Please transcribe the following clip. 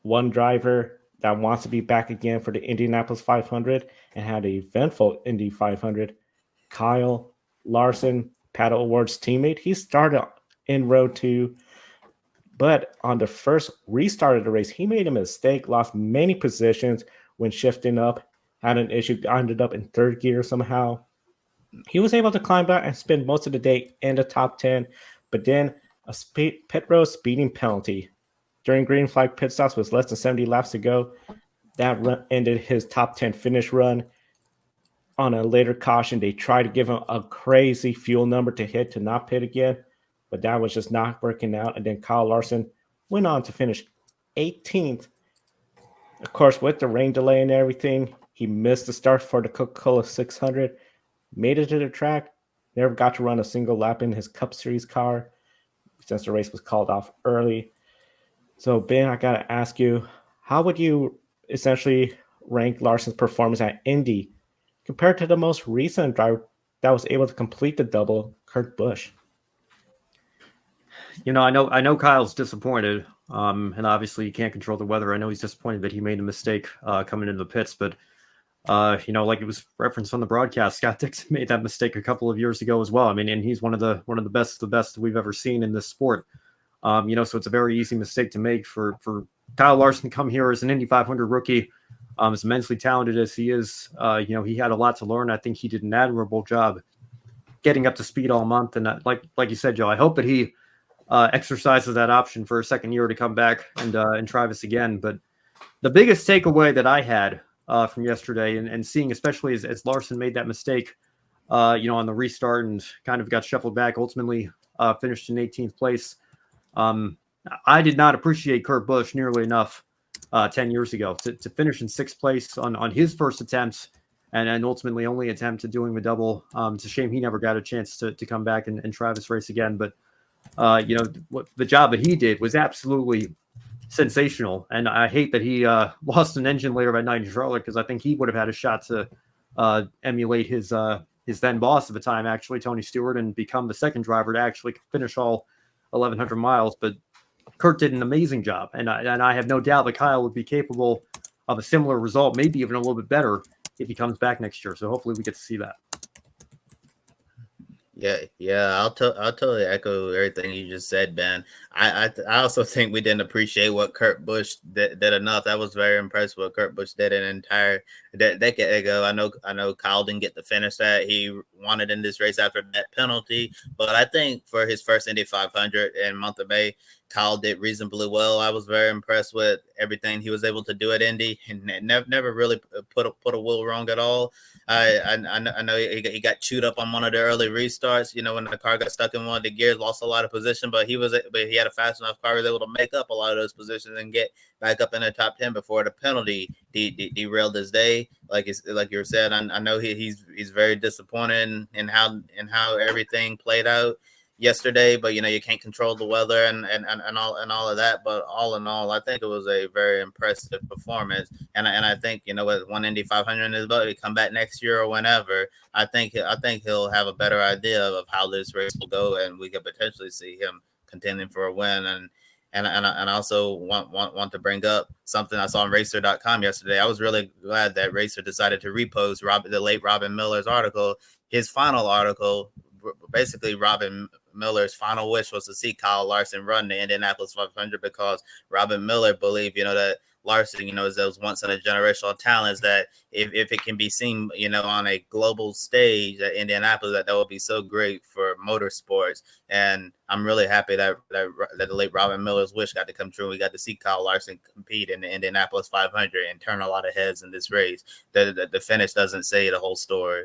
one driver that wants to be back again for the Indianapolis 500 and had an eventful Indy 500. Kyle Larson, Paddle Awards teammate, he started in row two, but on the first restart of the race, he made a mistake, lost many positions when shifting up, had an issue, ended up in third gear somehow. He was able to climb back and spend most of the day in the top 10, but then a pit road speeding penalty during green flag pit stops with less than 70 laps to go. That ended his top 10 finish run. On a later caution, they tried to give him a crazy fuel number to hit to not pit again, but that was just not working out. And then Kyle Larson went on to finish 18th. Of course, with the rain delay and everything, he missed the start for the Coca-Cola 600, made it to the track, never got to run a single lap in his Cup Series car since the race was called off early. So, Ben, I got to ask you, how would you essentially rank Larson's performance at Indy compared to the most recent driver that was able to complete the double, Kurt Busch? I know Kyle's disappointed, and obviously he can't control the weather. I know he's disappointed that he made a mistake coming into the pits, but like it was referenced on the broadcast, Scott Dixon made that mistake a couple of years ago as well. I mean, and he's one of the best of the best we've ever seen in this sport. So it's a very easy mistake to make for Kyle Larson to come here as an Indy 500 rookie. As immensely talented as he is, he had a lot to learn. I think he did an admirable job getting up to speed all month. And like you said, Joe, I hope that he exercises that option for a second year to come back and try this again. But the biggest takeaway that I had from yesterday and seeing, especially as Larson made that mistake, on the restart and kind of got shuffled back, ultimately finished in 18th place. I did not appreciate Kurt Busch nearly enough 10 years ago to finish in sixth place on his first attempts and ultimately only attempt at doing the double. It's a shame he never got a chance to come back and try this race again. But, the job that he did was absolutely sensational. And I hate that he lost an engine later that night in Charlotte, because I think he would have had a shot to emulate his then boss at the time, actually, Tony Stewart, and become the second driver to actually finish all 1,100 miles. But Kurt did an amazing job, and I have no doubt that Kyle would be capable of a similar result, maybe even a little bit better, if he comes back next year. So hopefully we get to see that. Yeah. I'll totally echo everything you just said, Ben. I also think we didn't appreciate what Kurt Busch did enough. That was very impressive what Kurt Busch did an entire decade ago. I know Kyle didn't get to finish that he wanted in this race after that penalty, but I think for his first Indy 500 in month of May, Kyle did reasonably well. I was very impressed with everything he was able to do at Indy, and never really put a wheel wrong at all. I know he got chewed up on one of the early restarts. When the car got stuck in one of the gears, lost a lot of position, but he had a fast enough car, was able to make up a lot of those positions and get back up in the top 10 before the penalty derailed his day. Like you said, I know he's very disappointed in how everything played out yesterday, but you can't control the weather and all of that. But all in all, I think it was a very impressive performance. And I think with one Indy 500 in his belt, he come back next year or whenever, I think he'll have a better idea of how this race will go, and we could potentially see him contending for a win. And I also want to bring up something I saw on Racer.com yesterday. I was really glad that Racer decided to repost the late Robin Miller's article. His final article, basically Robin Miller's final wish was to see Kyle Larson run the Indianapolis 500, because Robin Miller believed, that Larson, is those once in a generational talents that if it can be seen, on a global stage at Indianapolis, that would be so great for motorsports. And I'm really happy that the late Robin Miller's wish got to come true. We got to see Kyle Larson compete in the Indianapolis 500 and turn a lot of heads in this race. The finish doesn't say the whole story.